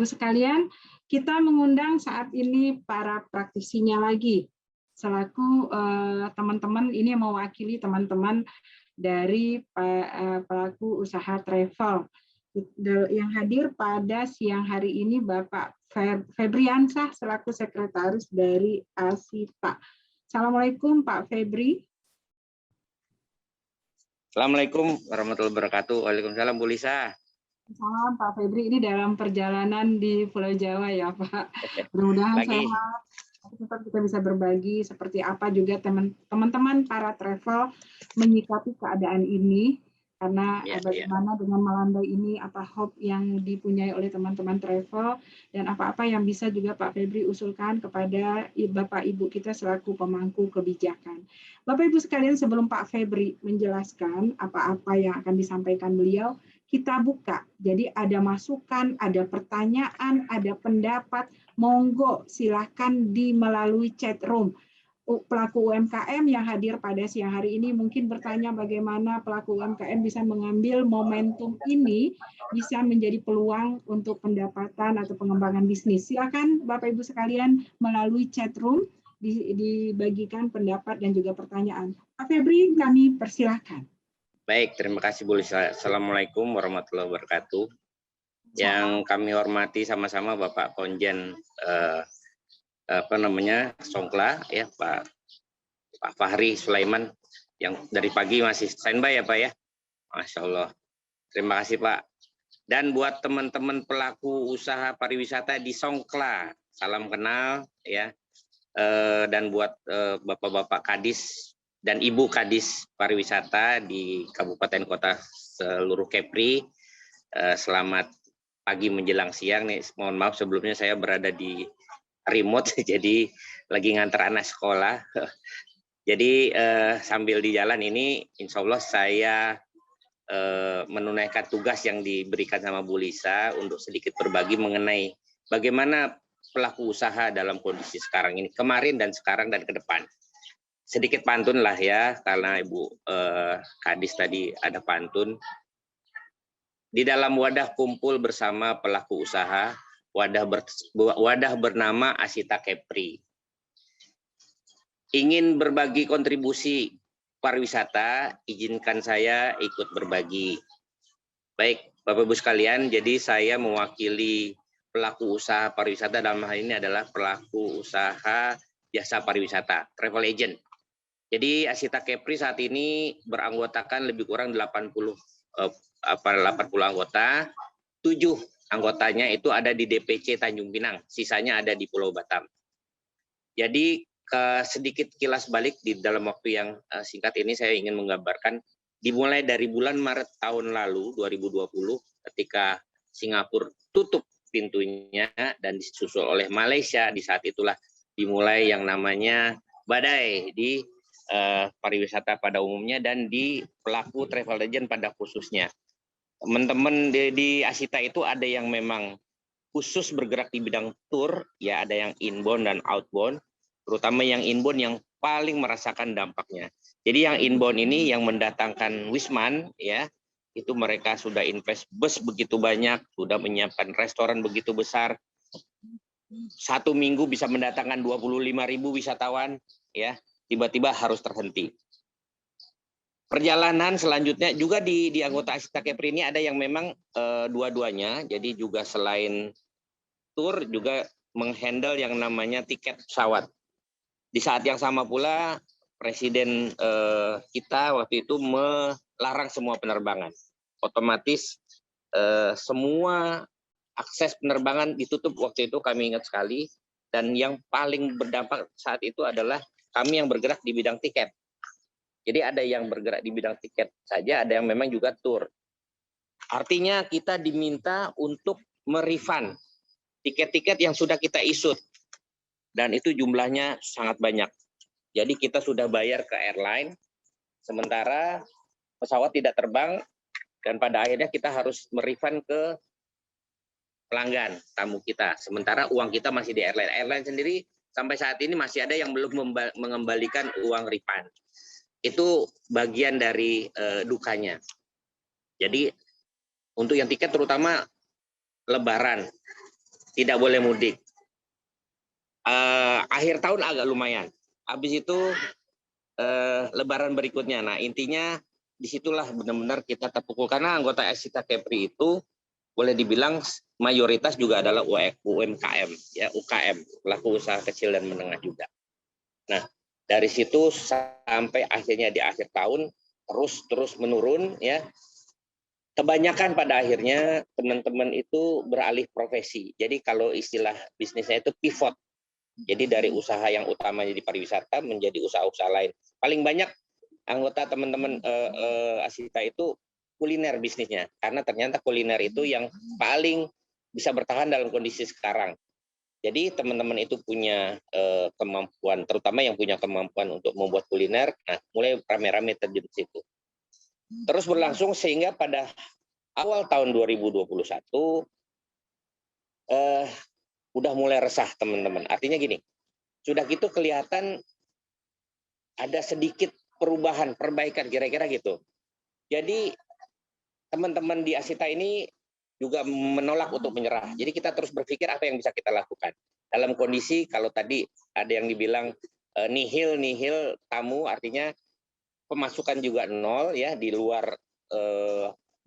Ibu sekalian, kita mengundang saat ini para praktisinya lagi, selaku teman-teman ini mewakili teman-teman dari pelaku usaha travel. Yang hadir pada siang hari ini Bapak Febriansah selaku sekretaris dari ASITA. Assalamualaikum Pak Febri. Assalamualaikum warahmatullahi wabarakatuh. Waalaikumsalam Bu Lisa. Salam Pak Febri, ini dalam perjalanan di Pulau Jawa ya Pak. Mudah-mudahan sehat. Tetap kita bisa berbagi seperti apa juga teman-teman para travel menyikapi keadaan ini, karena bagaimana dengan melandai ini, apa hope yang dipunyai oleh teman-teman travel, dan apa-apa yang bisa juga Pak Febri usulkan kepada Bapak Ibu kita selaku pemangku kebijakan. Bapak Ibu sekalian, sebelum Pak Febri menjelaskan apa-apa yang akan disampaikan beliau, kita buka. Jadi ada masukan, ada pertanyaan, ada pendapat, monggo silahkan melalui chat room. Pelaku UMKM yang hadir pada siang hari ini mungkin bertanya bagaimana pelaku UMKM bisa mengambil momentum ini bisa menjadi peluang untuk pendapatan atau pengembangan bisnis. Silakan Bapak Ibu sekalian melalui chat room dibagikan pendapat dan juga pertanyaan. Pak Febri, kami persilahkan. Baik, terima kasih Bu Lisa. Assalamualaikum warahmatullahi wabarakatuh. Yang kami hormati sama-sama Bapak Konjen Songkla ya Pak Fahri Sulaiman yang dari pagi masih standby ya Pak ya. Masya Allah. Terima kasih Pak. Dan buat teman-teman pelaku usaha pariwisata di Songkla, salam kenal ya. Dan buat Bapak-Bapak Kadis dan Ibu Kadis pariwisata di kabupaten kota seluruh Kepri, selamat pagi menjelang siang nih. Mohon maaf sebelumnya saya berada di remote jadi lagi nganter anak sekolah. Jadi sambil di jalan ini insya Allah saya menunaikan tugas yang diberikan sama Bu Lisa untuk sedikit berbagi mengenai bagaimana pelaku usaha dalam kondisi sekarang ini, kemarin dan sekarang dan ke depan. Sedikit pantun lah ya, karena Ibu Kadis tadi ada pantun. Di dalam wadah kumpul bersama pelaku usaha, wadah bernama Asita Kepri. Ingin berbagi kontribusi pariwisata, izinkan saya ikut berbagi. Baik, Bapak Ibu sekalian, jadi saya mewakili pelaku usaha pariwisata, dalam hal ini adalah pelaku usaha jasa pariwisata, travel agent. Jadi Asita Kepri saat ini beranggotakan lebih kurang 80 anggota, 7 anggotanya itu ada di DPC Tanjung Pinang, sisanya ada di Pulau Batam. Jadi sedikit kilas balik di dalam waktu yang singkat ini saya ingin menggambarkan, dimulai dari bulan Maret tahun lalu 2020 ketika Singapura tutup pintunya dan disusul oleh Malaysia, di saat itulah dimulai yang namanya badai di pariwisata pada umumnya dan di pelaku travel agent pada khususnya. Teman-teman di Asita itu ada yang memang khusus bergerak di bidang tour, ya ada yang inbound dan outbound, terutama yang inbound yang paling merasakan dampaknya. Jadi yang inbound ini yang mendatangkan Wisman, ya itu mereka sudah invest bus begitu banyak, sudah menyiapkan restoran begitu besar, 1 minggu bisa mendatangkan 25.000 wisatawan, ya tiba-tiba harus terhenti. Perjalanan selanjutnya juga di anggota Asita Kepri ini ada yang memang dua-duanya, jadi juga selain tour juga menghandle yang namanya tiket pesawat. Di saat yang sama pula Presiden kita waktu itu melarang semua penerbangan. Otomatis semua akses penerbangan ditutup waktu itu, kami ingat sekali. Dan yang paling berdampak saat itu adalah kami yang bergerak di bidang tiket. Jadi ada yang bergerak di bidang tiket saja, ada yang memang juga tour. Artinya kita diminta untuk merefund tiket-tiket yang sudah kita isut. Dan itu jumlahnya sangat banyak. Jadi kita sudah bayar ke airline, sementara pesawat tidak terbang, dan pada akhirnya kita harus merefund ke pelanggan, tamu kita. Sementara uang kita masih di airline. Airline sendiri sampai saat ini masih ada yang belum mengembalikan uang refund. Itu bagian dari dukanya. Jadi untuk yang tiket terutama Lebaran, tidak boleh mudik. Akhir tahun agak lumayan. Habis itu Lebaran berikutnya. Nah, intinya disitulah benar-benar kita terpukul karena anggota Asita Kepri itu boleh dibilang mayoritas juga adalah UMKM, ya UKM, pelaku usaha kecil dan menengah juga. Nah, dari situ sampai akhirnya di akhir tahun terus menurun, ya. Kebanyakan pada akhirnya teman-teman itu beralih profesi. Jadi kalau istilah bisnisnya itu pivot. Jadi dari usaha yang utamanya di pariwisata menjadi usaha-usaha lain. Paling banyak anggota teman-teman Asita itu kuliner bisnisnya. Karena ternyata kuliner itu yang paling bisa bertahan dalam kondisi sekarang. Jadi teman-teman itu punya kemampuan, terutama yang punya kemampuan untuk membuat kuliner, nah mulai rame-rame terjun di situ. Terus berlangsung sehingga pada awal tahun 2021 udah mulai resah teman-teman. Artinya gini, sudah gitu kelihatan ada sedikit perubahan, perbaikan kira-kira gitu. Jadi teman-teman di Asita ini juga menolak untuk menyerah. Jadi kita terus berpikir apa yang bisa kita lakukan. Dalam kondisi kalau tadi ada yang dibilang nihil tamu, artinya pemasukan juga nol ya di luar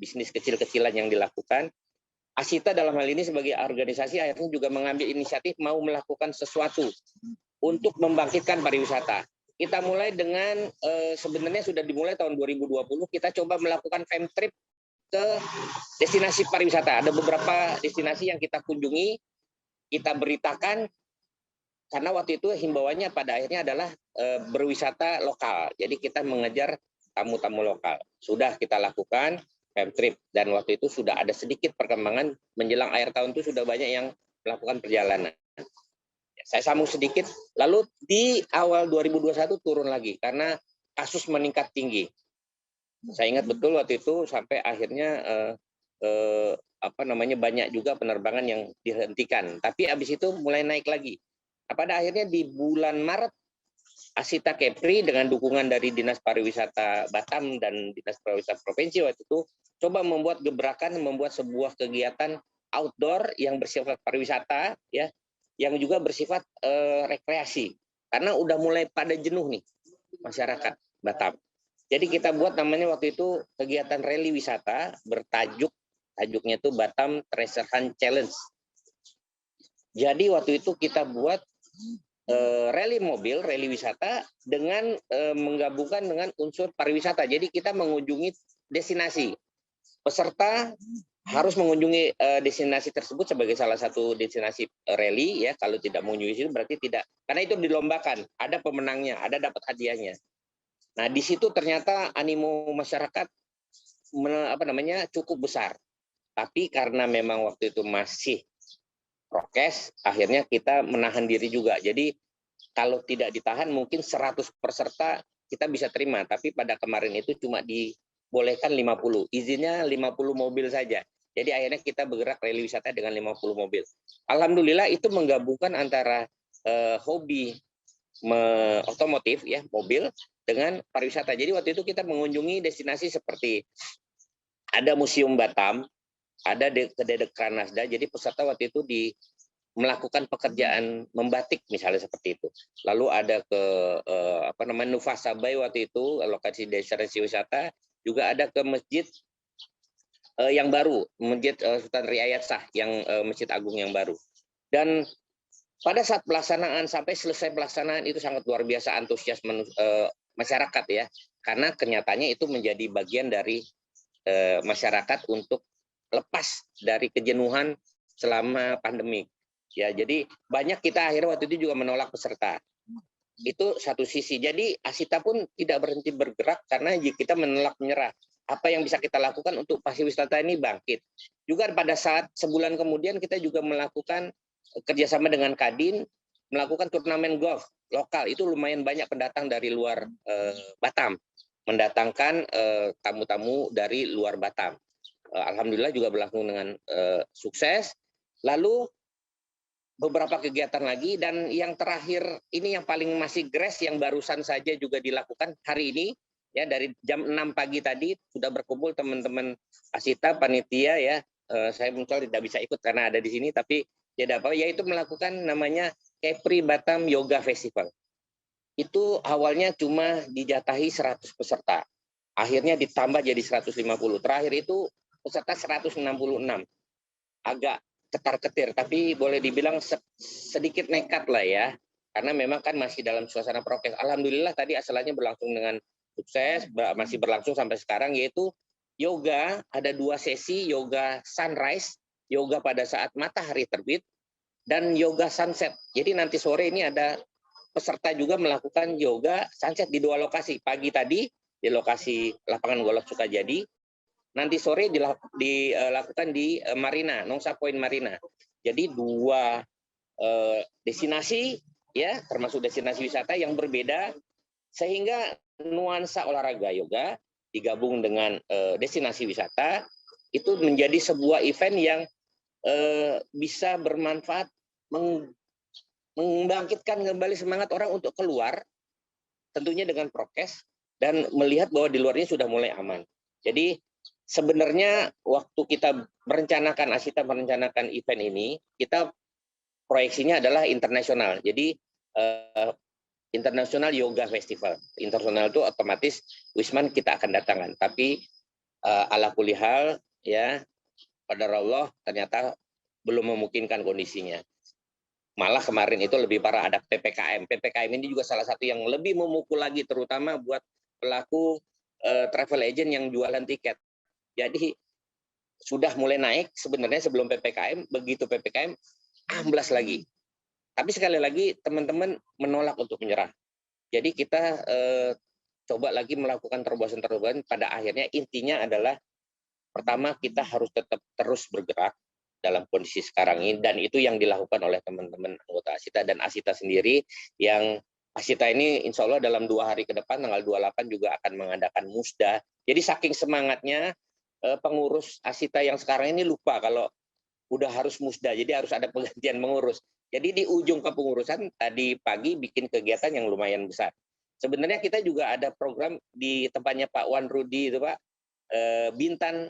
bisnis kecil-kecilan yang dilakukan. Asita dalam hal ini sebagai organisasi akhirnya juga mengambil inisiatif mau melakukan sesuatu untuk membangkitkan pariwisata. Kita mulai dengan sebenarnya sudah dimulai tahun 2020, kita coba melakukan fam trip ke destinasi pariwisata. Ada beberapa destinasi yang kita kunjungi, kita beritakan, karena waktu itu himbauannya pada akhirnya adalah berwisata lokal. Jadi kita mengejar tamu-tamu lokal. Sudah kita lakukan fam trip, dan waktu itu sudah ada sedikit perkembangan menjelang akhir tahun itu sudah banyak yang melakukan perjalanan. Saya sambung sedikit, lalu di awal 2021 turun lagi karena kasus meningkat tinggi. Saya ingat betul waktu itu sampai akhirnya banyak juga penerbangan yang dihentikan. Tapi habis itu mulai naik lagi. Nah, pada akhirnya di bulan Maret, Asita Kepri dengan dukungan dari Dinas Pariwisata Batam dan Dinas Pariwisata Provinsi waktu itu coba membuat gebrakan, membuat sebuah kegiatan outdoor yang bersifat pariwisata, ya, yang juga bersifat rekreasi. Karena udah mulai pada jenuh nih masyarakat Batam. Jadi kita buat namanya waktu itu kegiatan rally wisata tajuknya itu Batam Treasure Hunt Challenge. Jadi waktu itu kita buat rally mobil, rally wisata dengan menggabungkan dengan unsur pariwisata. Jadi kita mengunjungi destinasi. Peserta harus mengunjungi destinasi tersebut sebagai salah satu destinasi rally, ya. Kalau tidak mengunjungi itu berarti tidak, karena itu dilombakan, ada pemenangnya, ada dapat hadiahnya. Nah, di situ ternyata animo masyarakat cukup besar. Tapi karena memang waktu itu masih prokes, akhirnya kita menahan diri juga. Jadi kalau tidak ditahan mungkin 100 peserta kita bisa terima, tapi pada kemarin itu cuma dibolehkan 50. Izinnya 50 mobil saja. Jadi akhirnya kita bergerak rally wisata dengan 50 mobil. Alhamdulillah itu menggabungkan antara hobi otomotif, ya, mobil, dengan pariwisata. Jadi waktu itu kita mengunjungi destinasi seperti ada Museum Batam, ada kedai Kranasda. Jadi peserta waktu itu melakukan pekerjaan membatik misalnya seperti itu. Lalu ada ke Nufasa Bay waktu itu, lokasi destinasi wisata. Juga ada ke masjid yang baru, Masjid Sultan Riayat Shah, yang Masjid Agung yang baru. Dan pada saat pelaksanaan sampai selesai pelaksanaan itu sangat luar biasa antusias masyarakat, ya, karena kenyataannya itu menjadi bagian dari masyarakat untuk lepas dari kejenuhan selama pandemi, ya. Jadi banyak kita akhirnya waktu itu juga menolak peserta. Itu satu sisi. Jadi Asita pun tidak berhenti bergerak karena kita menolak menyerah. Apa yang bisa kita lakukan untuk pariwisata ini bangkit. Juga pada saat sebulan kemudian kita juga melakukan kerjasama dengan Kadin, melakukan turnamen golf lokal. Itu lumayan banyak pendatang dari luar Batam, mendatangkan tamu-tamu dari luar Batam. Alhamdulillah juga berlangsung dengan sukses. Lalu beberapa kegiatan lagi, dan yang terakhir ini yang paling masih gres, yang barusan saja juga dilakukan hari ini, ya, dari jam 6 pagi tadi sudah berkumpul teman-teman Asita, panitia, ya. Saya muncul tidak bisa ikut karena ada di sini, tapi yaitu melakukan namanya Kepri Batam Yoga Festival. Itu awalnya cuma dijatahi 100 peserta. Akhirnya ditambah jadi 150. Terakhir itu peserta 166. Agak ketar-ketir, tapi boleh dibilang sedikit nekat lah ya. Karena memang kan masih dalam suasana prokes. Alhamdulillah tadi asalnya berlangsung dengan sukses, masih berlangsung sampai sekarang, yaitu yoga, ada 2 sesi, yoga sunrise, yoga pada saat matahari terbit, dan yoga sunset. Jadi nanti sore ini ada peserta juga melakukan yoga sunset di 2 lokasi. Pagi tadi di lokasi lapangan golf Sukajadi, nanti sore dilakukan di Marina, Nongsa Point Marina. Jadi 2 destinasi ya, termasuk destinasi wisata yang berbeda, sehingga nuansa olahraga yoga digabung dengan destinasi wisata itu menjadi sebuah event yang bisa bermanfaat, membangkitkan kembali semangat orang untuk keluar, tentunya dengan prokes, dan melihat bahwa di luarnya sudah mulai aman. Jadi sebenarnya waktu kita Asita merencanakan event ini, kita proyeksinya adalah internasional. Jadi International Yoga Festival. Internasional itu otomatis Wisman kita akan datangkan. Tapi ala kulihal ya, pada Allah ternyata belum memungkinkan kondisinya. Malah kemarin itu lebih parah, ada PPKM. PPKM ini juga salah satu yang lebih memukul lagi, terutama buat pelaku travel agent yang jualan tiket. Jadi sudah mulai naik sebenarnya sebelum PPKM, begitu PPKM amblas lagi. Tapi sekali lagi teman-teman menolak untuk menyerah. Jadi kita coba lagi melakukan terobosan-terobosan. Pada akhirnya intinya adalah pertama kita harus tetap terus bergerak dalam kondisi sekarang ini, dan itu yang dilakukan oleh teman-teman anggota Asita dan Asita sendiri. Yang Asita ini insya Allah dalam 2 hari ke depan tanggal 28 juga akan mengadakan musda. Jadi saking semangatnya pengurus Asita yang sekarang ini lupa kalau udah harus musda, jadi harus ada penggantian pengurus. Jadi di ujung kepengurusan tadi pagi bikin kegiatan yang lumayan besar. Sebenarnya kita juga ada program di tempatnya Pak Wan Rudi itu Pak, Bintan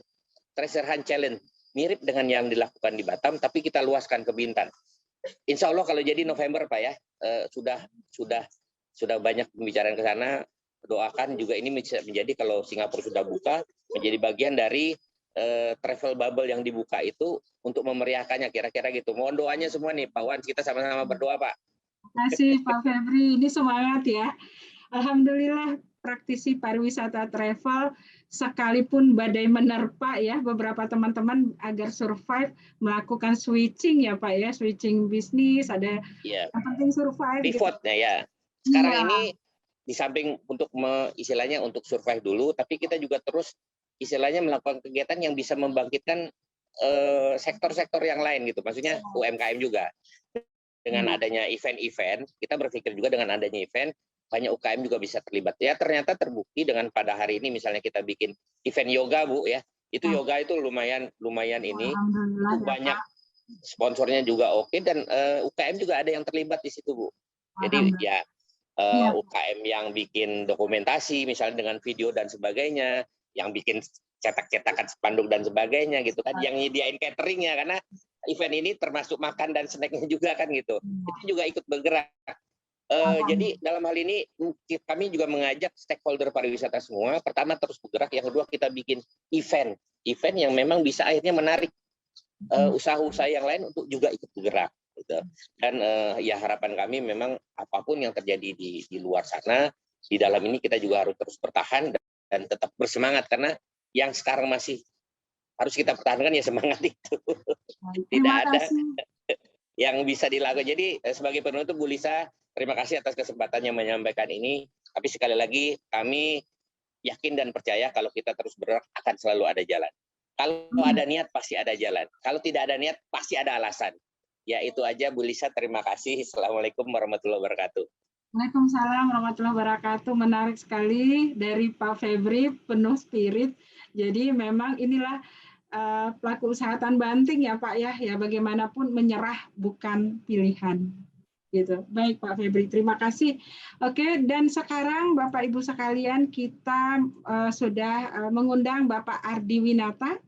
Treasure Hunt Challenge, mirip dengan yang dilakukan di Batam, tapi kita luaskan ke Bintan. Insya Allah kalau jadi November Pak ya, sudah banyak pembicaraan ke sana. Doakan juga ini menjadi kalau Singapura sudah buka, menjadi bagian dari travel bubble yang dibuka itu untuk memeriahkannya, kira-kira gitu. Mohon doanya semua nih Pak Wan, kita sama-sama berdoa Pak. Terima kasih Pak Febri, ini semangat ya. Alhamdulillah praktisi pariwisata travel sekalipun badai menerpa ya beberapa teman-teman agar survive melakukan switching ya Pak ya, switching bisnis, ada ya, yang penting survive. Pivotnya gitu. Ya. Sekarang ini di samping untuk istilahnya untuk survive dulu, tapi kita juga terus istilahnya melakukan kegiatan yang bisa membangkitkan sektor-sektor yang lain gitu, maksudnya UMKM juga. Dengan adanya event-event, kita berpikir juga dengan adanya event, banyak UKM juga bisa terlibat. Ya ternyata terbukti dengan pada hari ini misalnya kita bikin event yoga Bu ya, itu yoga itu lumayan ini, itu banyak sponsornya juga oke, dan UKM juga ada yang terlibat di situ Bu. Jadi ya UKM yang bikin dokumentasi misalnya dengan video dan sebagainya, yang bikin cetak-cetakan spanduk dan sebagainya gitu kan, yang nyediain cateringnya, karena event ini termasuk makan dan snacknya juga kan gitu, itu juga ikut bergerak. Jadi dalam hal ini kami juga mengajak stakeholder pariwisata semua, pertama terus bergerak, yang kedua kita bikin event yang memang bisa akhirnya menarik usaha-usaha yang lain untuk juga ikut bergerak gitu. Dan ya harapan kami memang apapun yang terjadi di luar sana, di dalam ini kita juga harus terus bertahan dan tetap bersemangat, karena yang sekarang masih harus kita pertahankan ya semangat itu. Tidak ada yang bisa dilakukan. Jadi sebagai penutup Bu Lisa, terima kasih atas kesempatannya menyampaikan ini. Tapi sekali lagi kami yakin dan percaya kalau kita terus bergerak akan selalu ada jalan. Kalau ada niat pasti ada jalan. Kalau tidak ada niat pasti ada alasan. Ya itu aja Bu Lisa, terima kasih. Assalamualaikum warahmatullahi wabarakatuh. Waalaikumsalam warahmatullahi wabarakatuh. Menarik sekali dari Pak Febri, penuh spirit. Jadi memang inilah pelaku usaha Tan Banting ya Pak ya. Ya bagaimanapun menyerah bukan pilihan. Gitu. Baik Pak Febri, terima kasih. Oke, dan sekarang Bapak Ibu sekalian kita sudah mengundang Bapak Ardi Winata,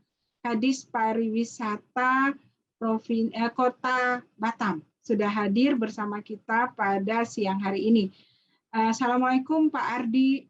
Kadis Pariwisata Kota Batam sudah hadir bersama kita pada siang hari ini. Assalamualaikum Pak Ardi.